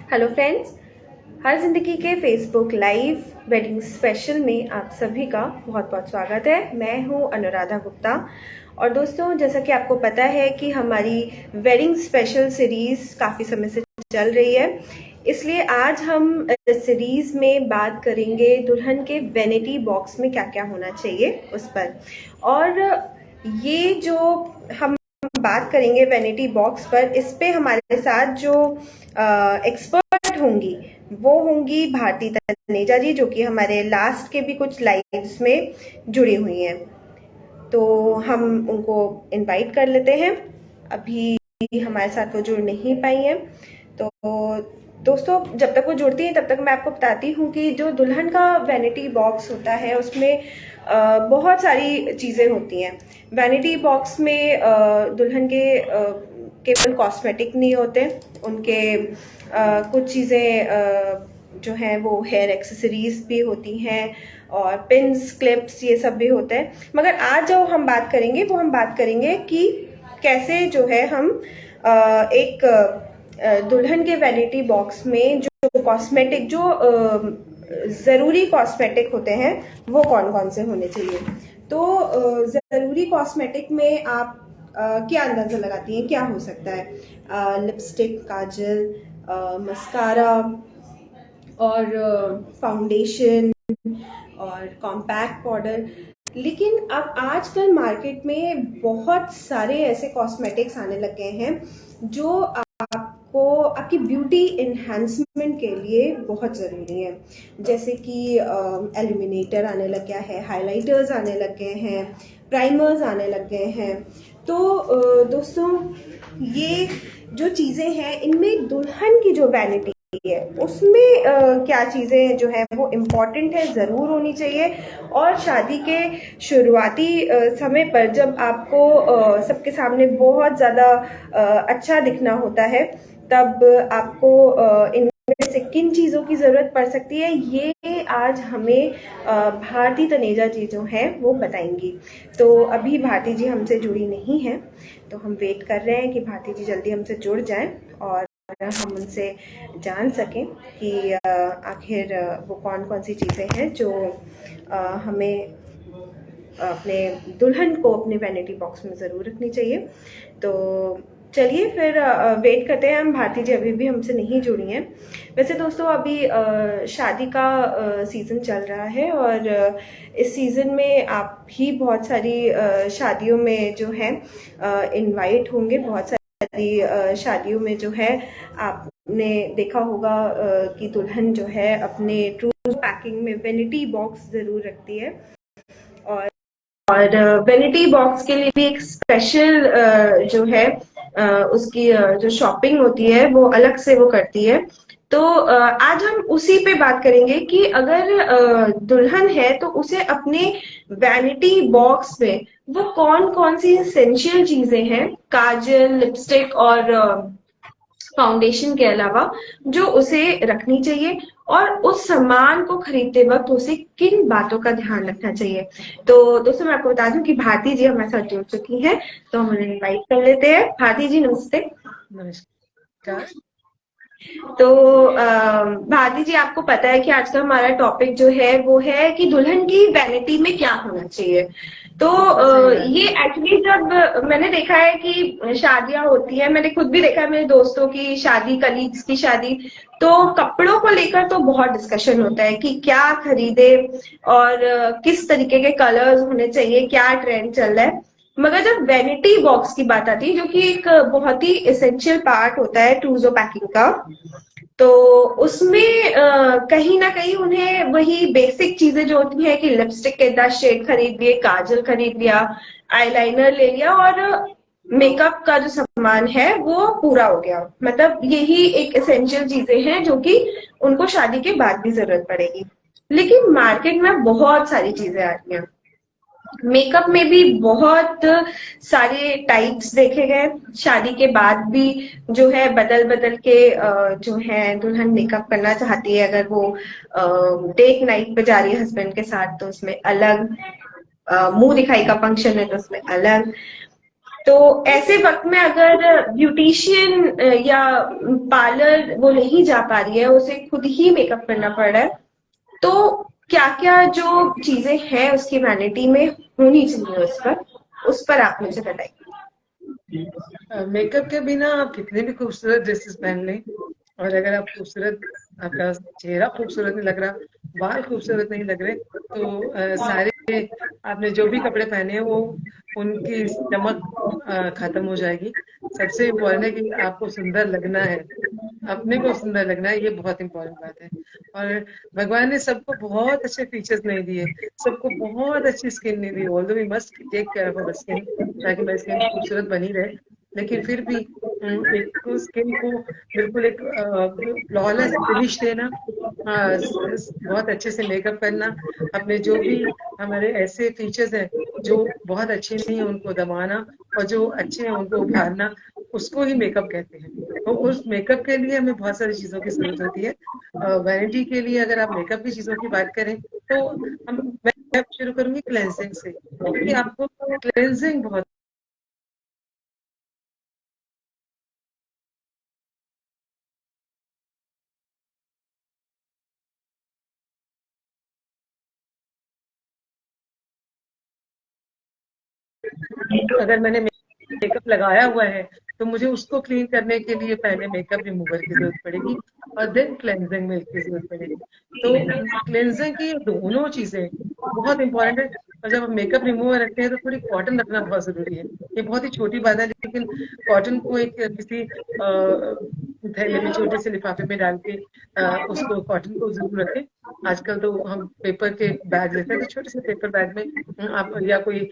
Hello friends, हर जिंदगी के Facebook live wedding special में आप सभी का बहुत बहुत स्वागत है। मैं हूं अनुराधा गुप्ता। और दोस्तों, जैसा कि आपको पता है कि हमारी वेडिंग स्पेशल सीरीज काफ़ी समय से चल रही है, इसलिए आज हम इस सीरीज में बात करेंगे दुल्हन के वैनिटी बॉक्स में क्या क्या होना चाहिए उस पर। और ये जो हम बात करेंगे वैनिटी बॉक्स पर, इस पे हमारे साथ जो एक्सपर्ट होंगी वो होंगी भारती तनेजा जी, जो कि हमारे लास्ट के भी कुछ लाइव्स में जुड़ी हुई हैं। तो हम उनको इनवाइट कर लेते हैं। अभी हमारे साथ वो जुड़ नहीं पाई हैं, तो दोस्तों जब तक वो जुड़ती हैं तब तक मैं आपको बताती हूँ कि जो दुल्हन का वैनिटी बॉक्स होता है उसमें बहुत सारी चीज़ें होती हैं। वैनिटी बॉक्स में दुल्हन के केवल कॉस्मेटिक नहीं होते, उनके कुछ चीज़ें जो हैं वो हेयर एक्सेसरीज भी होती हैं और पिन्स, क्लिप्स, ये सब भी होते हैं। मगर आज जो हम बात करेंगे वो हम बात करेंगे कि कैसे जो है हम एक दुल्हन के वैनिटी बॉक्स में जो कॉस्मेटिक, जो ज़रूरी कॉस्मेटिक होते हैं वो कौन कौन से होने चाहिए। तो ज़रूरी कॉस्मेटिक में आप क्या अंदाज़ा लगाती हैं क्या हो सकता है? लिपस्टिक, काजल, मस्कारा और फाउंडेशन और कॉम्पैक्ट पाउडर। लेकिन अब आजकल मार्केट में बहुत सारे ऐसे कॉस्मेटिक्स आने लग गए हैं जो आपको आपकी ब्यूटी इन्हांसमेंट के लिए बहुत ज़रूरी है। जैसे कि एल्यूमिनेटर आने लग गया है, हाइलाइटर्स आने लग गए हैं, प्राइमर्स आने लग गए हैं। तो दोस्तों, ये जो चीज़ें हैं इनमें दुल्हन की जो वैनिटी है उसमें क्या चीज़ें जो है वो इम्पॉर्टेंट है, ज़रूर होनी चाहिए। और शादी के शुरुआती समय पर जब आपको सबके सामने बहुत ज़्यादा अच्छा दिखना होता है, तब आपको इनमें से किन चीज़ों की ज़रूरत पड़ सकती है ये आज हमें भारती तनेजा जी जो हैं वो बताएंगी। तो अभी भारती जी हमसे जुड़ी नहीं हैं, तो हम वेट कर रहे हैं कि भारती जी जल्दी हमसे जुड़ जाएं और हम उनसे जान सकें कि आखिर वो कौन कौन सी चीज़ें हैं जो हमें अपने दुल्हन को अपने वैनिटी बॉक्स में ज़रूर रखनी चाहिए। तो चलिए फिर वेट करते हैं हम। भारती जी अभी भी हमसे नहीं जुड़ी हैं। वैसे दोस्तों, अभी शादी का सीज़न चल रहा है और इस सीज़न में आप भी बहुत सारी शादियों में जो है इनवाइट होंगे। बहुत सारी शादियों में जो है आपने देखा होगा कि दुल्हन जो है अपने ट्रूज पैकिंग में वैनिटी बॉक्स ज़रूर रखती है। और वैनिटी बॉक्स के लिए भी एक स्पेशल जो है उसकी जो शॉपिंग होती है वो अलग से वो करती है। तो आज हम उसी पे बात करेंगे कि अगर दुल्हन है तो उसे अपने वैनिटी बॉक्स में वो कौन कौन सी एसेंशियल चीजें हैं, काजल, लिपस्टिक और फाउंडेशन के अलावा, जो उसे रखनी चाहिए। और उस सामान को खरीदते वक्त उसे किन बातों का ध्यान रखना चाहिए। तो दोस्तों, मैं आपको बता दूं कि भारती जी हमारे साथ जुड़ चुकी हैं, तो हम उन्हें इनवाइट कर लेते हैं। भारती जी नमस्ते। नमस्कार। तो भारती जी, आपको पता है कि आज का हमारा टॉपिक जो है वो है कि दुल्हन की वैनिटी में क्या होना चाहिए। तो ये एक्चुअली जब मैंने देखा है कि शादियां होती है, मैंने खुद भी देखा है मेरे दोस्तों की शादी, कलीग्स की शादी, तो कपड़ों को लेकर तो बहुत डिस्कशन होता है कि क्या खरीदे और किस तरीके के कलर्स होने चाहिए, क्या ट्रेंड चल रहा है। मगर जब वैनिटी बॉक्स की बात आती है, जो कि एक बहुत ही एसेंशियल पार्ट होता है ट्रूजो पैकिंग का, तो उसमें कहीं ना कहीं उन्हें वही बेसिक चीजें जो होती है कि लिपस्टिक के 10 शेड खरीद लिए, काजल खरीद लिया, आईलाइनर ले लिया और मेकअप का जो सामान है वो पूरा हो गया। मतलब यही एक एसेंशियल चीजें हैं जो कि उनको शादी के बाद भी जरूरत पड़ेगी। लेकिन मार्केट में बहुत सारी चीजें आ रही हैं। मेकअप में भी बहुत सारे टाइप्स देखे गए। शादी के बाद भी जो है बदल बदल के जो है दुल्हन मेकअप करना चाहती है। अगर वो डेट नाइट पे जा रही है हस्बैंड के साथ तो उसमें अलग, मुंह दिखाई का फंक्शन है तो उसमें अलग। तो ऐसे वक्त में अगर ब्यूटिशियन या पार्लर वो नहीं जा पा रही है, उसे खुद ही मेकअप करना पड़ रहा है, तो क्या क्या जो चीजें हैं उसकी वैनिटी में होनी चाहिए, उस पर आप मुझे बताइए। मेकअप के बिना आप कितने भी खूबसूरत ड्रेसेस पहन लें, और अगर आप खूबसूरत, आपका चेहरा खूबसूरत नहीं लग रहा, बाल खूबसूरत नहीं लग रहे, तो सारे आपने जो भी कपड़े पहने हैं वो उनकी चमक खत्म हो जाएगी। सबसे इम्पोर्टेंट है कि आपको सुंदर लगना है, अपने को सुंदर लगना है, ये बहुत इंपॉर्टेंट बात है। और भगवान ने सबको बहुत अच्छे फीचर्स नहीं दिए, सबको बहुत अच्छी स्किन नहीं दी। Although we must take care of our skin, ताकि मेरी स्किन खूबसूरत बनी रहे, लेकिन फिर भी एक स्किन को बिल्कुल एक फ्लॉलेस फिनिश देना, बहुत अच्छे से मेकअप करना, अपने जो भी हमारे ऐसे फीचर्स हैं जो बहुत अच्छे नहीं है उनको दबाना, और जो अच्छे हैं उनको उभारना, उसको ही मेकअप कहते हैं। तो उस मेकअप के लिए हमें बहुत सारी चीजों की जरूरत होती है। वैनिटी के लिए अगर आप मेकअप की चीजों की बात करें, तो मैं शुरू करूंगी क्लेंजिंग से, क्योंकि आपको क्लेंजिंग बहुत, अगर मैंने मेकअप लगाया हुआ है तो मुझे उसको क्लीन करने के लिए पहले मेकअप रिमूवर की जरूरत पड़ेगी, और देन क्लेंजिंग मिल्क की जरूरत पड़ेगी। तो क्लेंजिंग की दोनों चीजें बहुत इंपॉर्टेंट है। और जब हम मेकअप रिमूवर रखते हैं तो थोड़ी कॉटन रखना बहुत जरूरी है। ये बहुत ही छोटी बात है, लेकिन कॉटन को एक किसी थैले में, छोटे से लिफाफे में डाल के उसको, कॉटन को जरूर रखें। आजकल तो हम पेपर के बैग लेते हैं, तो छोटे से पेपर बैग में आप, या कोई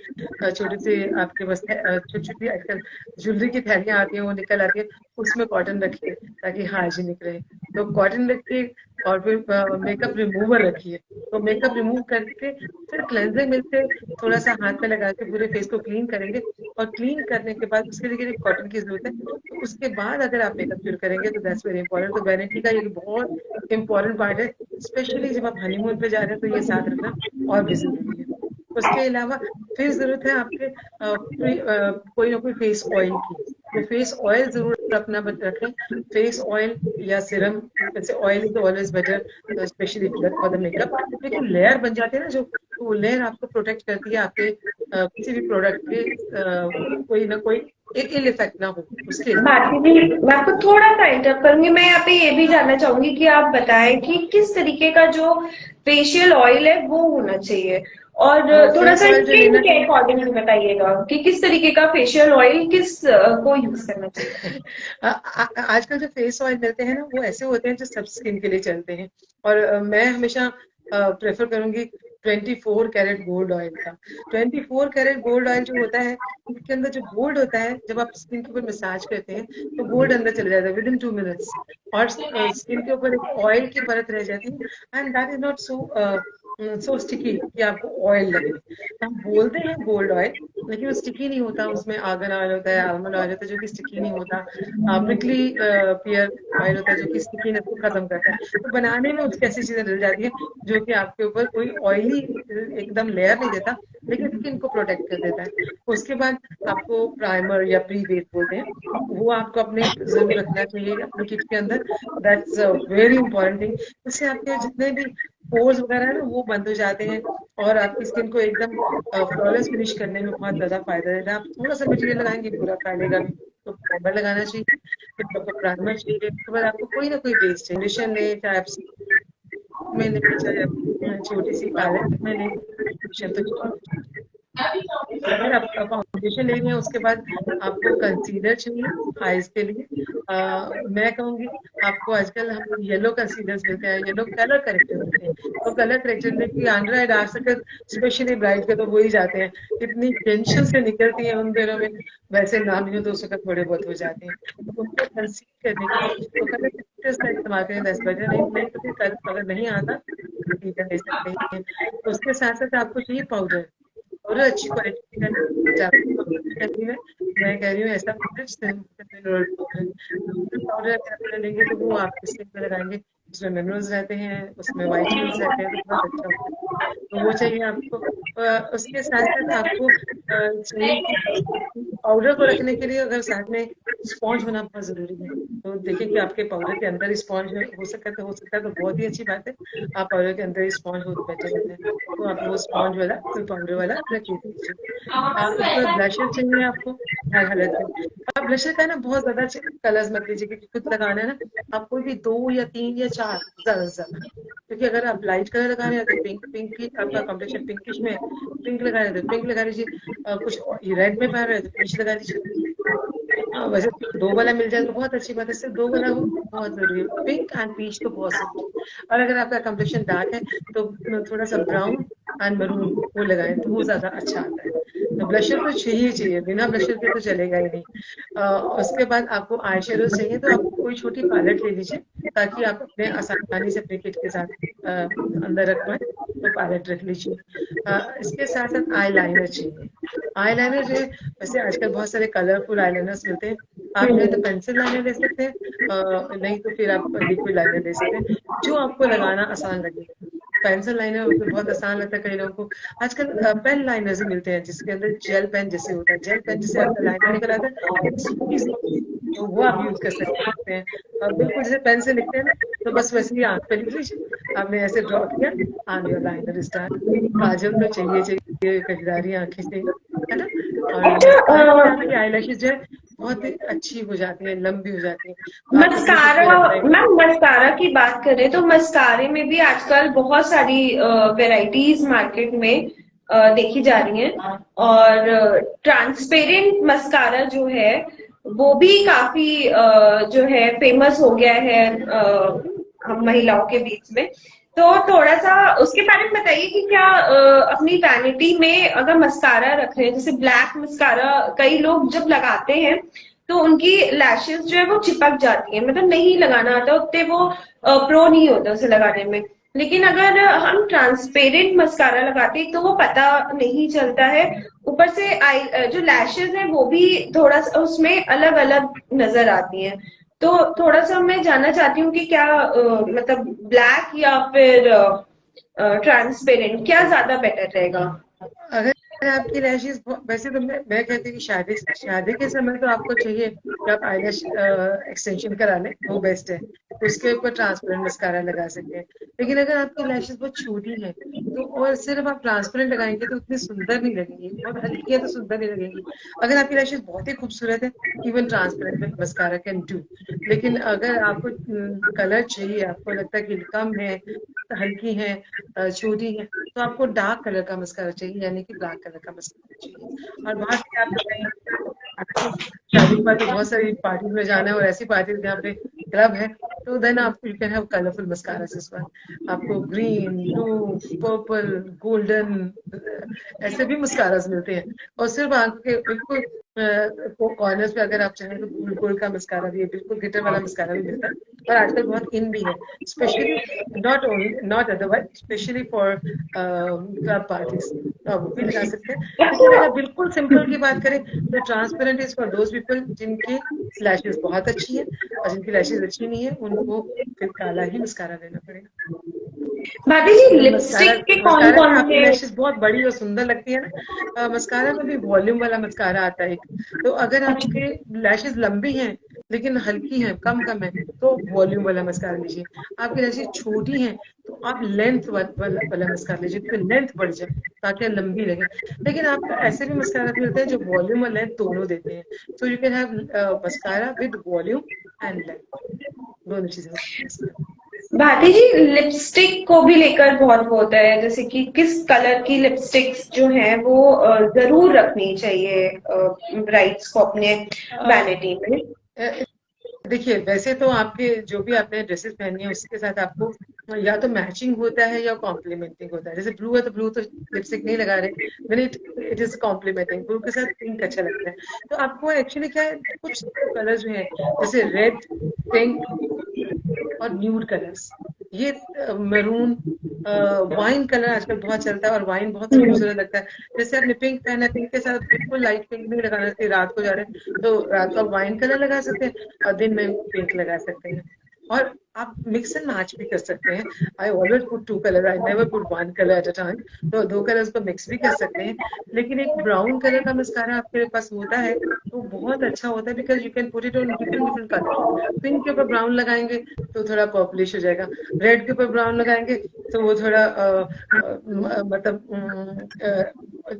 छोटी सी आपके पास छोटी छोटी आजकल ज्वेलरी की थैलियां आती हैं, वो निकल आती है, उसमें कॉटन रखिए ताकि हाइजीनिक रहे। तो कॉटन रखिए, और फिर मेकअप रिमूवर रखिए। तो मेकअप रिमूव करके फिर क्लेंजिंग मिल्क से थोड़ा सा हाथ में लगा के पूरे फेस को क्लीन करेंगे, और क्लीन करने के बाद उसके लिए कॉटन की जरूरत है। तो उसके बाद अगर आप मेकअप शुरू करेंगे तो दैट्स वेरी इंपॉर्टेंट। तो वैनिटी का ये बहुत इंपॉर्टेंट पार्ट है, स्पेशली जब आप हनीमून पे जा रहे हैं तो ये साथ रखना और भी जरूरी है। उसके अलावा फिर जरूरत है आपके कोई ना कोई फेस ऑयल की। तो फेस ऑयल जरूर अपना रखें, फेस ऑयल या सिरम। वैसे oil is always better, specially for the makeup, लेकिन लेयर बन जाते हैं ना जो, तो वो लेयर आपको प्रोटेक्ट करती है आपके किसी भी प्रोडक्ट के कोई ना कोई एक इल इफेक्ट ना हो उसके लिए। भारती जी, मैं आपको थोड़ा सा इंटरप्ट करूंगी। मैं यहाँ पे ये भी जानना चाहूंगी कि आप बताएं कि किस तरीके का जो फेशियल ऑयल है वो होना चाहिए, और थोड़ा फेस सा ऑयल जो स्किन लेना के अकॉर्डिंग बताइएगा कि किस तरीके का फेशियल ऑयल किस को यूज करना चाहिए। आजकल जो फेस ऑयल मिलते हैं ना, वो ऐसे होते हैं जो सब स्किन के लिए चलते हैं। और मैं हमेशा प्रेफर करूंगी 24 कैरेट गोल्ड ऑयल का। 24 कैरेट गोल्ड ऑयल जो होता है, उसके अंदर जो गोल्ड होता है, जब आप स्किन के ऊपर मसाज करते हैं तो गोल्ड अंदर चले जाता है विद इन 2 मिनट्स, और स्किन के ऊपर एक ऑयल की परत रह जाती है, and that is not so sticky कि आपको ऑयल लगे। हम बोलते हैं गोल्ड ऑयल, लेकिन वो स्टिकी नहीं होता। उसमें आर्गन ऑयल होता है, आलमंड ऑयल होता है, जो कि स्टिकी नहीं होता। प्रिकली पियर ऑयल होता है, जो कि स्टिकीनेस को खत्म करता है। तो बनाने में उसकी ऐसी चीजें डल जाती हैं जो कि आपके ऊपर कोई ऑयली एकदम लेयर नहीं देता, लेकिन स्किन को प्रोटेक्ट कर देता है। उसके बाद आपको प्राइमर या प्री बेस बोलते हैं, वो आपको अपने जरूर रखना चाहिए अपनी किट के अंदर। That's very important thing. इससे आपके जितने भी पोर्स वगैरह है ना, वो बंद हो जाते हैं, और आपकी स्किन को एकदम फ्लॉलेस फिनिश करने में बहुत ज्यादा फायदा देता है। आप थोड़ा सा मटेरियल लगाएंगे, पूरा फैलेगा नहीं। तो प्राइमर लगाना चाहिए, फिर आपको प्राइमर चाहिए, उसके बाद आपको कोई ना कोई बेस चाहिए। फाउंडेशन ले, चाहे आप में ले, चाहे आप छोटी सी पैलेट में ले, फाउंडेशन तो चाहिए। अगर आप फाउंडेशन ले रहे हैं, उसके बाद आपको कंसीलर चाहिए आईज के लिए। मैं कहूंगी आपको, आजकल हम येलो कंसीलर्स मिलते हैं, येलो कलर करेक्टर मिलते हैं। तो कलर करेक्टर की under eye dark circle, specially bright के, तो वो ही जाते हैं। इतनी टेंशन से निकलती है उन दिनों में, वैसे ना भी हो तो उसका थोड़े बहुत हो जाते हैं। तो उनको कंसील करने के लिए तो कलर करेक्टर्स का इस्तेमाल करें, दैट्स बेटर। नहीं नहीं तो फिर अगर नहीं आता कंसीलर ले सकते हैं। तो उसके साथ साथ आपको चाहिए पाउडर, और अच्छी क्वालिटी का नहीं है, मैं कह रही हूँ ऐसा पाउडर पाउडर पाउडर अगर आप लेंगे तो वो आप स्किन पे लगाएंगे उसमें मिनरल्स रहते हैं, उसमें वाइटमिन्स रहते हैं, तो बहुत अच्छा होता है। तो वो चाहिए आपको। उसके साथ साथ आपको चाहिए कि पाउडर को रखने के लिए अगर साथ में स्पॉन्ज होना बहुत जरूरी है। तो देखिए कि आपके पाउडर के अंदर स्पॉन्ज हो सकता है तो बहुत ही अच्छी बात है। आप पाउडर के अंदर स्पॉन्ज बहुत बेटर रहता है, तो आप वो स्पॉन्ज वाला कोई पाउडर वाला रख लीजिए। उसमें ब्लशर चाहिए आपको हर हालत में। आप ब्लशर का ना बहुत ज्यादा कलर्स मत लीजिए, क्योंकि खुद लगाना है ना, आप कोई भी 2 या 3 या 4 ज्यादा से ज्यादा। क्योंकि अगर आप लाइट कलर लगा रहे हैं तो पिंक पिंक की आपका कॉम्प्लेक्शन पिंकिश में है, पिंक लगा रहे हैं तो पिंक लगा लीजिए। कुछ रेड में पहन रहे हैं तो पीच लगा लीजिए। वैसे 2 वाला मिल जाए तो बहुत अच्छी बात है, सिर्फ 2 वाला हो बहुत जरूरी है। पिंक एंड पीच तो बहुत जरूरी है। और अगर आपका कॉम्प्लेक्शन डार्क है तो थोड़ा सा ब्राउन एंड मरून वो लगाएं तो वो ज्यादा अच्छा आता है। तो ब्लशर तो चाहिए ही चाहिए, बिना ब्लशर के तो चलेगा ही नहीं। उसके बाद आपको आई शेडो चाहिए, तो आप कोई छोटी पैलेट ले लीजिए ताकि आप अपने आसानी से अपने किट के साथ अंदर रख पाए। तो पैलेट रख लीजिए। इसके साथ साथ आई लाइनर चाहिए। आई लाइनर जो है, वैसे आजकल बहुत सारे कलरफुल आईलाइनर्स मिलते हैं। आप चाहे तो पेंसिल लाइनर ले सकते हैं, नहीं तो फिर आप लिक्विड लाइनर ले सकते हैं, जो आपको लगाना आसान लगे। पेंसिल लाइनर तो बहुत आसान लगता है कई लोगों को। आजकल पेन लाइनर्स भी मिलते हैं जिसके अंदर जेल पेन जैसे होता है, जेल पेन जैसे आपका लाइनर निकल आता है सूखी सी, तो वो आप यूज कर सकते हैं। बिल्कुल जैसे पेन से लिखते हैं ना, तो बस वैसे ही आंख पे लिख लीजिए। आपने ऐसे ड्रॉ किया, and your liner is done. काजल तो चाहिए चाहिए, कजरारी आंखें से, है ना। और मस्कारा से आपकी आईलैशेस जो है बहुत ही अच्छी हो जाती है, लंबी हो जाती है, तो आपको बिल्कुल भी मस्कारा, लगता है कि मैम मस्कारा की बात करें तो मस्कारे में भी आजकल बहुत सारी वेराइटीज मार्केट में देखी जा रही हैं। और ट्रांसपेरेंट मस्कारा जो है वो भी काफी जो है फेमस हो गया है हम महिलाओं के बीच में। तो थोड़ा सा उसके बारे में बताइए कि क्या अपनी वैनिटी में अगर मस्कारा रख रहे हैं, जैसे ब्लैक मस्कारा कई लोग जब लगाते हैं तो उनकी लैशेस जो है वो चिपक जाती है, मतलब नहीं लगाना आता उतने, वो प्रो नहीं होता उसे लगाने में। लेकिन अगर हम ट्रांसपेरेंट मस्कारा लगाते हैं तो वो पता नहीं चलता है। ऊपर से आई जो लैशेस है वो भी थोड़ा सा उसमें अलग अलग नजर आती हैं। तो थोड़ा सा मैं जानना चाहती हूँ कि क्या मतलब ब्लैक या फिर ट्रांसपेरेंट क्या ज्यादा बेटर रहेगा। अगर आपकी लैशेस, वैसे तो मैं कहती हूँ कि शादी शादी के समय तो आपको चाहिए कि आप आईलैश एक्सटेंशन करा लें, वो बेस्ट है। उसके ऊपर ट्रांसपेरेंट मस्कारा लगा सकते हैं। लेकिन अगर आपकी लैशेस बहुत छोटी हैं तो, और सिर्फ आप ट्रांसपेरेंट लगाएंगे तो उतनी सुंदर नहीं लगेंगी, बहुत हल्की है तो सुंदर नहीं लगेंगी। अगर आपकी लैशेस बहुत ही खूबसूरत है, even transparent mascara can do. लेकिन अगर आपको कलर चाहिए, आपको लगता है कि कम है, हल्की है, छोटी है, तो आपको डार्क कलर का मस्कारा चाहिए, यानी कि ब्लैक कलर का मस्कारा चाहिए। और बाहर से आप कहीं, आपको शादी के बाद तो बहुत सारी पार्टीज में जाना है, और ऐसी पार्टीज जहाँ पे क्लब है, तो देन आप you can have colourful mascara इस बार। आपको ग्रीन, ब्लू, पर्पल, गोल्डन, ऐसे भी मस्कारास मिलते हैं। और सिर्फ आंखों के बिल्कुल कॉर्नर्स पे अगर आप चाहें तो गोल गोल का मस्कारा भी है, बिल्कुल गिटर वाला मस्कारा भी मिलता है। और आजकल बहुत इन भी है, specially not only not otherwise, specially for club parties, तो आप वो भी लगा सकते हैं। लेकिन अगर बिल्कुल सिंपल की बात करें तो transparent is for those people जिनकी लैशेस बहुत अच्छी है, और जिनकी लैशेस अच्छी नहीं है उनको फिर काला ही मस्कारा लेना पड़ेगा। भाभी जी लेकिन मस्कारा लिपस्टिक के कौन मस्कारा में कौन आपकी से। लैशेस बहुत बड़ी और सुंदर लगती है ना, मस्कारा में भी वॉल्यूम वाला मस्कारा आता है एक। तो अगर आपके लैशेस लंबी हैं लेकिन हल्की हैं, कम कम है, तो वॉल्यूम वाला मस्कारा लीजिए। आपकी लैशेस छोटी हैं तो आप लेंथ वाला मस्कारा लीजिए, क्योंकि लेंथ बढ़ जाए ताकि लंबी लगे। लेकिन आप ऐसे भी मस्कारा मिलते हैं जो वॉल्यूम और लेंथ दोनों देते हैं। So you can have mascara with volume and length, दोनों चीजें हो सकती हैं इसमें। भाटी जी लिपस्टिक को भी लेकर बहुत वो होता है, जैसे कि किस कलर की लिपस्टिक्स जो है वो जरूर रखनी चाहिए ब्राइड्स को अपने वैनिटी में। अ, देखिए, वैसे तो आपके जो भी आपने ड्रेसेस पहनी है उसके साथ आपको या तो मैचिंग होता है या कॉम्प्लीमेंटिंग होता है। जैसे ब्लू है तो ब्लू तो लिपस्टिक नहीं लगा रहे, then it is complementing. Blue के साथ पिंक अच्छा लगता है। तो आपको एक्चुअली क्या है, कुछ कलर जो है जैसे रेड, पिंक और न्यूड कलर्स, ये मैरून, वाइन कलर आजकल बहुत चलता है और वाइन बहुत खूबसूरत लगता है। जैसे आपने पिंक पहना है, पिंक के साथ बिल्कुल लाइट पिंक नहीं लगाना चाहिए, रात को जा रहे हैं तो रात को आप वाइन कलर लगा सकते हैं और दिन में पिंक लगा सकते हैं। और आप मिक्स एंड मैच भी कर सकते हैं। I always put two colour, I never put one colour at a time. तो दो कलर्स को मिक्स भी कर सकते हैं। लेकिन एक ब्राउन कलर का मस्कारा आपके पास होता है तो बहुत अच्छा होता है, because you can put it on different different colour. Pink के ऊपर ब्राउन लगाएंगे तो थोड़ा पर्पलिश हो जाएगा, रेड के ऊपर ब्राउन लगाएंगे तो वो थोड़ा मतलब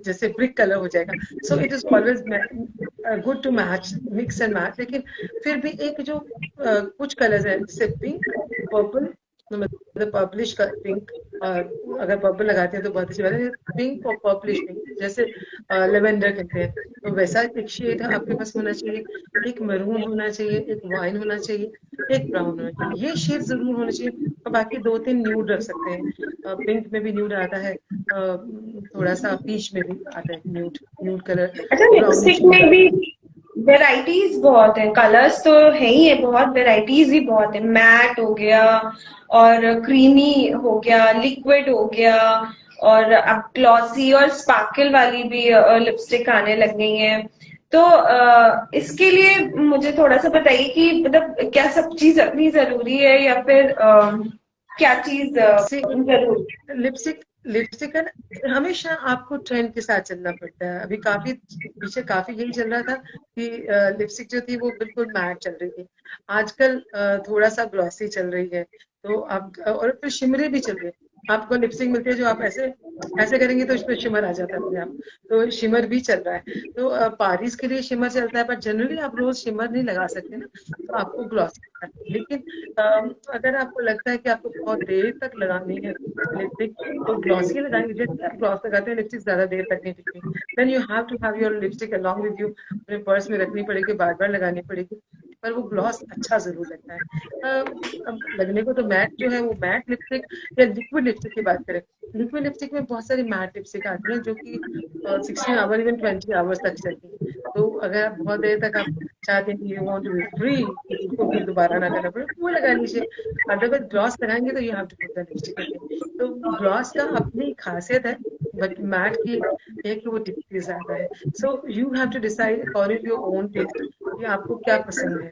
जैसे ब्रिक कलर हो जाएगा। So it is always good to match, mix and match. लेकिन फिर भी एक जो कुछ कलर्स हैं जैसे पिंक, पर्पल, मतलब पर्पलिश का पिंक, और अगर पर्पल लगाते हैं तो बहुत अच्छी बात है। पिंक और पर्पलिश पिंक जैसे लेवेंडर कहते हैं, तो वैसा एक शेड आपके पास होना चाहिए। एक मैरून होना चाहिए, एक वाइन होना चाहिए, एक ब्राउन होना चाहिए। ये शेड जरूर होना चाहिए। और बाकी दो तीन न्यूड रख सकते हैं। पिंक में भी न्यूड आता है, थोड़ा सा पीच में भी आता है न्यूड, न्यूड कलर, अच्छा, ब्राउनिश लिपस्टिक न्यूड में आता भी है। वेराइटीज बहुत है, कलर्स तो है ही है, बहुत वेराइटीज भी बहुत है। मैट हो गया, और क्रीमी हो गया, लिक्विड हो गया, और अब ग्लॉसी और स्पार्कल वाली भी लिपस्टिक आने लग गई हैं। तो इसके लिए मुझे थोड़ा सा बताइए कि मतलब क्या सब चीज अपनी जरूरी है, या फिर क्या चीज जरूरी है? लिपस्टिक लिपस्टिक का ना हमेशा आपको ट्रेंड के साथ चलना पड़ता है। अभी काफी पीछे काफी यही चल रहा था कि लिपस्टिक जो थी वो बिल्कुल मैट चल रही थी। आजकल थोड़ा सा ग्लॉसी चल रही है। तो अब और फिर शिमरी भी चल रही है। आपको लिपस्टिक मिलती है जो आप ऐसे ऐसे करेंगे तो उसमें शिमर आ जाता है अपने आप। तो शिमर भी चल रहा है। तो पारिस के लिए शिमर चलता है, पर जनरली आप रोज शिमर नहीं लगा सकते ना, तो आपको ग्लॉसी लगता है। लेकिन अगर आपको लगता है कि आपको बहुत देर तक लगानी है लिपस्टिक, तो ग्लॉसी लगाएंगे। जैसे आप ग्लॉस लगाते हैं, लिपस्टिक ज्यादा देर तक नहीं टिकती। Then you have to have your lipstick along with you, अपने पर्स में रखनी पड़ेगी, बार बार लगानी पड़ेगी। पर वो ग्लॉस अच्छा जरूर लगता है। अब लगने को तो मैट जो है वो मैट लिपस्टिक या लिक्विड लिपस्टिक की बात करें, लिक्विड लिपस्टिक में बहुत सारी मैट लिपस्टिक आती है जो कि 16 आवर, इवन 20 आवर्स तक चलती है। तो अगर आप बहुत देर तक आप चाहते हैं कि you want to be free, उसको फिर दोबारा ना करना पड़े, वो लगा लीजिए। अदरवाइज ग्लॉस लगाएंगे तो you have to put the lipstick again. तो ग्लॉस का अपनी खासियत है, बट मैट की है कि वो टिकती ज्यादा है। So you have to decide according to your own taste कि आपको क्या पसंद है।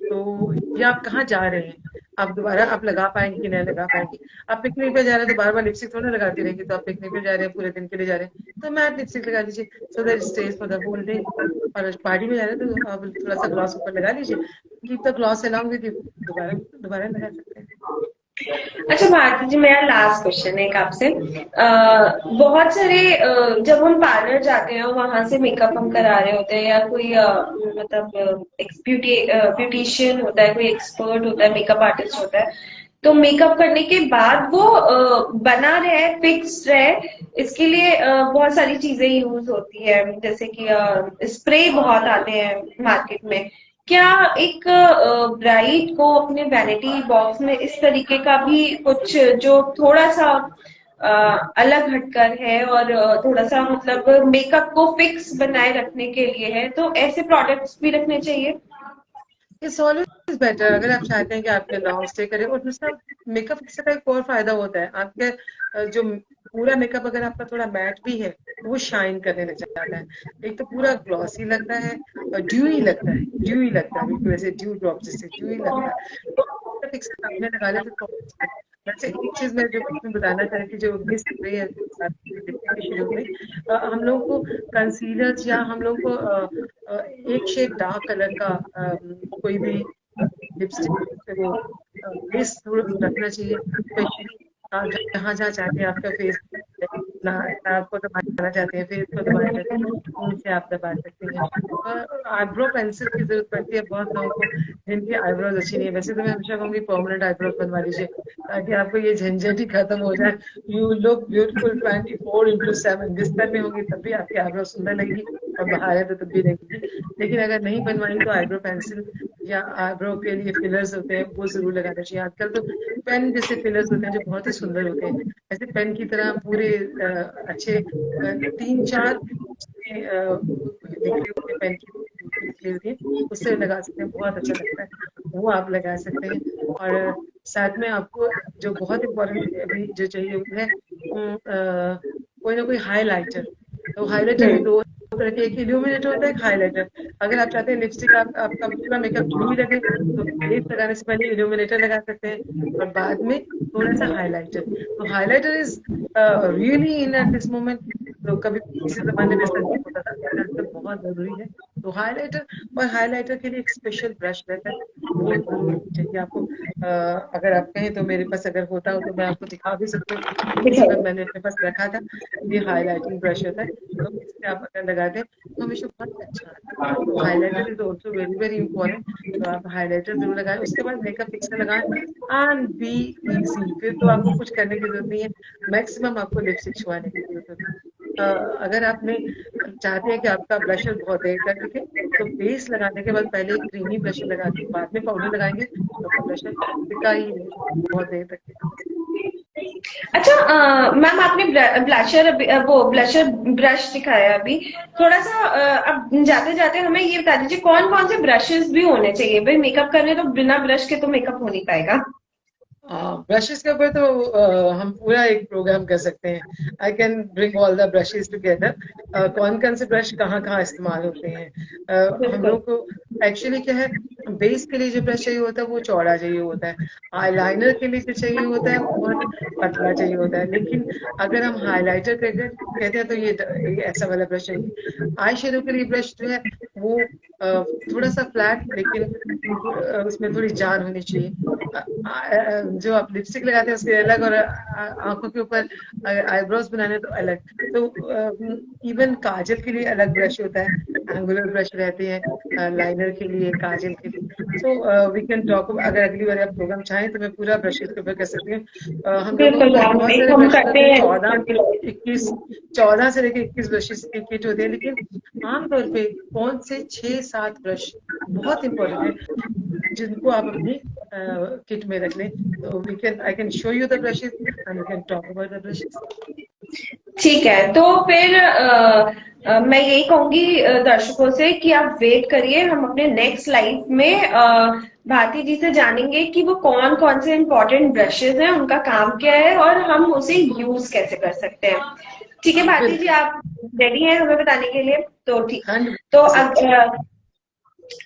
तो या आप कहाँ जा रहे हैं, आप दोबारा आप लगा पाएंगे कि नहीं लगा पाएंगे। आप पिकनिक पे जा रहे हैं तो बार बार लिपस्टिक थोड़ा लगाती रहेंगी। तो आप पिकनिक पे जा रहे हैं, पूरे दिन के लिए जा रहे हैं, तो मैट लिपस्टिक लगा लीजिए, so that stage for the whole day. और पार्टी में जा रहे हैं तो आप थोड़ा सा ग्लॉस ऊपर लगा लीजिए, keep the gloss along with you, दोबारा दोबारा लगा सकते हैं। अच्छा भारती जी, मेरा लास्ट क्वेश्चन है एक आपसे। बहुत सारे जब हम पार्लर जाते हैं, वहां से मेकअप हम करा रहे होते हैं, या कोई मतलब ब्यूटिशियन होता है, कोई एक्सपर्ट होता है, मेकअप आर्टिस्ट होता है, तो मेकअप करने के बाद वो बना रहे, फिक्स रहे, इसके लिए बहुत सारी चीजें यूज होती है, जैसे कि स्प्रे बहुत आते हैं मार्केट में। क्या एक ब्राइड को अपने वैनिटी बॉक्स में इस तरीके का भी कुछ, जो थोड़ा सा अलग हटकर है, और थोड़ा सा मतलब मेकअप को फिक्स बनाए रखने के लिए है, तो ऐसे प्रोडक्ट्स भी रखने चाहिए? इट्स ऑलवेज बेटर अगर आप चाहते हैं कि आपके लॉन्ग स्टे करें। और दूसरा, मेकअप फिक्सर का एक और फायदा होता है, आपके जो पूरा मेकअप अगर आपका थोड़ा मैट भी है तो वो शाइन करने लग जाता है। एक तो पूरा ग्लॉसी लगता है और ड्यूई लगता है, ड्यूई लगता है, बिल्कुल ऐसे ड्यू ड्रॉप जैसे ड्यूई लगता है। तो फिक्सर आपने लगा लिया तो बहुत। वैसे एक चीज मैं जो मैं बताना चाह रही थी, जो मिस रही है लिपस्टिक के शेड्यूल में, हम लोग को कंसीलर या हम लोग को एक शेड डार्क कलर का कोई भी लिपस्टिक वो बेस रखना चाहिए। स्पेशली जहाँ जहाँ चाहते हैं आपका फेस ना, आपको दबाना चाहते हैं, फेस को दबाना चाहते हैं, तो उनसे आप दबा सकते हैं। आईब्रो पेंसिल की जरूरत पड़ती है बहुत लोगों को जिनकी आईब्रोज अच्छी नहीं है। वैसे तो मैं हमेशा कहूंगी परमानेंट आईब्रोज बनवा लीजिए, ताकि आपको ये झंझट ही खत्म हो जाए। You look beautiful 24/7। बिस्तर में होंगी तब भी आपकी आईब्रो सुंदर लगेगी, और बाहर है तो तब भी लगेगी। लेकिन अगर नहीं बनवाई तो आईब्रो पेंसिल या आईब्रो के लिए फिलर्स होते हैं, वो जरूर लगाना चाहिए। आजकल तो पेन जैसे फिलर्स होते हैं जो बहुत ही सुंदर होते हैं, ऐसे पेन की तरह पूरे अच्छे 3-4 निकली होती है पेन की, निकली होती है, उससे लगा सकते हैं, बहुत अच्छा लगता है। वो आप लगा सकते हैं। और साथ में आपको जो बहुत इम्पोर्टेंट अभी जो चाहिए वो है कोई ना कोई हाईलाइटर। तो हाईलाइटर भी दो तरह के, एक इल्यूमिनेटर होता है, एक हाईलाइटर। अगर आप चाहते हैं लिपस्टिक आपका पूरा मेकअप ड्यूई लगे तो बेस लगाने से पहले इल्यूमिनेटर लगा सकते हैं और बाद में थोड़ा सा हाईलाइटर। तो highlighter is really in at this moment. तो कभी किसी जमाने में ऐसा नहीं होता था, आजकल बहुत जरूरी है। तो हाईलाइटर, और हाईलाइटर के लिए एक स्पेशल ब्रश रहता है, वो जरूर चाहिए आपको। अगर आप कहें तो मेरे पास अगर होता हो तो मैं आपको दिखा भी सकती हूँ। इस वक्त मैंने अपने पास रखा था। ये हाईलाइटिंग ब्रश होता है, तो इससे आप अगर लगाते हैं तो हमेशा बहुत अच्छा आता है। तो highlighter is also very very important. तो आप हाईलाइटर जरूर लगाएं, उसके बाद मेकअप फिक्सर लगाएं एंड बी इजी। फिर तो आपको कुछ करने की जरूरत नहीं है, मैक्सिमम आपको लिपस्टिक छुआने की जरूरत होती है। अगर आपने चाहते हैं कि आपका ब्लशर बहुत देर तक दिखे, तो बेस लगाने के बाद पहले एक क्रीमी ब्लशर लगा के बाद में पाउडर लगाएंगे तो आपका ब्लशर टिका ही नहीं, बहुत देर तक टिकेगा। अच्छा मैम, आपने ब्लशर वो ब्लशर ब्रश दिखाया अभी। थोड़ा सा अब जाते जाते हमें ये बता दीजिए कौन कौन से ब्रशेस भी होने चाहिए? भाई मेकअप करने तो बिना ब्रश के तो मेकअप हो नहीं पाएगा। ब्रशेस के ऊपर तो हम पूरा एक प्रोग्राम कर सकते हैं। I can bring all the brushes together. कौन कौन से ब्रश कहाँ कहाँ इस्तेमाल होते हैं। हम बिल्कुल। लोग को एक्चुअली क्या है, बेस के लिए जो ब्रश चाहिए होता है वो चौड़ा चाहिए होता है। आईलाइनर के लिए जो चाहिए होता है वो बहुत पतला चाहिए होता है। लेकिन अगर हम हाईलाइटर कहते हैं तो ये ऐसा वाला ब्रश चाहिए। आई शेडो के लिए ब्रश जो है वो थोड़ा सा फ्लैट, लेकिन उसमें थोड़ी जान होनी चाहिए। जो आप लिपस्टिक लगाते हैं उसके अलग, और आंखों के ऊपर आईब्रोज बनाने तो अलग। तो इवन काजल के लिए अलग ब्रश होता है, एंगुलर ब्रश रहते हैं लाइनर के लिए, काजल के लिए। सो वी कैन टॉक, अगर अगली बार आप प्रोग्राम चाहें तो मैं पूरा ब्रशेस के ऊपर कर सकती हूँ। हम लोगों के बिल्कुल पास मैम, बहुत एक सारे हम ब्रशेस करते होते हैं, हैं। 14 से लेकर 21 ब्रशेस की किट होती है। लेकिन आमतौर पे कौन से 6-7 ब्रश बहुत इंपॉर्टेंट है जिनको आप अपनी किट में रख लें। तो we can I can show you the brushes and we can talk about the brushes. ठीक है, तो फिर मैं यही कहूंगी दर्शकों से कि आप वेट करिए। हम अपने नेक्स्ट लाइव में भारती जी से जानेंगे कि वो कौन कौन से इम्पोर्टेंट ब्रशेस हैं, उनका काम क्या है और हम उसे यूज कैसे कर सकते हैं। ठीक है भारती जी, बिल्कुल, आप रेडी हैं हमें बताने के लिए? तो ठीक। तो 100%।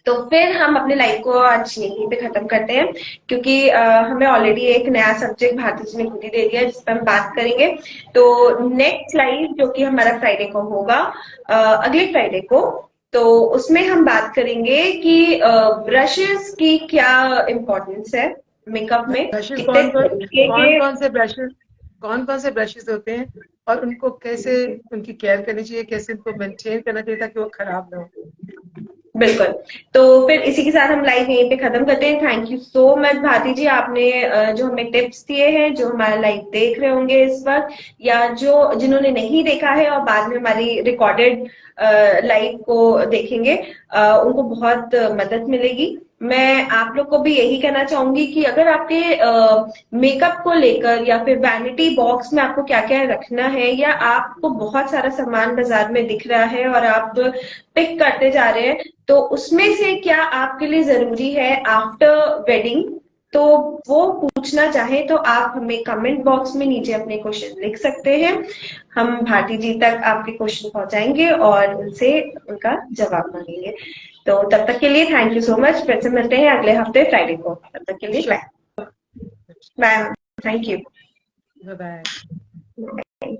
तो फिर हम अपने लाइव को आज यहीं पे खत्म करते हैं, क्योंकि हमें ऑलरेडी एक नया सब्जेक्ट भारती जी ने खुद ही दे दिया है जिस पर हम बात करेंगे। तो नेक्स्ट लाइव जो कि हमारा फ्राइडे को होगा, अगले फ्राइडे को, तो उसमें हम बात करेंगे कि ब्रशेस की क्या इम्पोर्टेंस है मेकअप में, ब्रशेस कितने तरीके के। कौन कौन से ब्रशेस होते हैं और उनको कैसे, उनकी केयर करनी चाहिए, कैसे उनको मेंटेन करना चाहिए ताकि वो खराब ना हो। बिल्कुल। तो फिर इसी के साथ हम लाइव यहीं पे खत्म करते हैं। Thank you so much Bharati ji, आपने जो हमें टिप्स दिए हैं, जो हमारा लाइव देख रहे होंगे इस वक्त, या जो जिन्होंने नहीं देखा है और बाद में हमारी रिकॉर्डेड लाइव को देखेंगे, उनको बहुत मदद मिलेगी। मैं आप लोग को भी यही कहना चाहूंगी कि अगर आपके मेकअप को लेकर या फिर वैनिटी बॉक्स में आपको क्या क्या रखना है, या आपको बहुत सारा सामान बाजार में दिख रहा है और आप पिक करते जा रहे हैं, तो उसमें से क्या आपके लिए जरूरी है आफ्टर वेडिंग, तो वो पूछना चाहे तो आप हमें कमेंट बॉक्स में नीचे अपने क्वेश्चन लिख सकते हैं। हम भारती जी तक आपके क्वेश्चन पहुंचाएंगे और उनसे उनका जवाब मांगेंगे। तो तब तक के लिए थैंक यू सो मच। फिर से मिलते हैं अगले हफ्ते फ्राइडे को। तब तक के लिए sure. Bye bye. Thank you. Bye bye.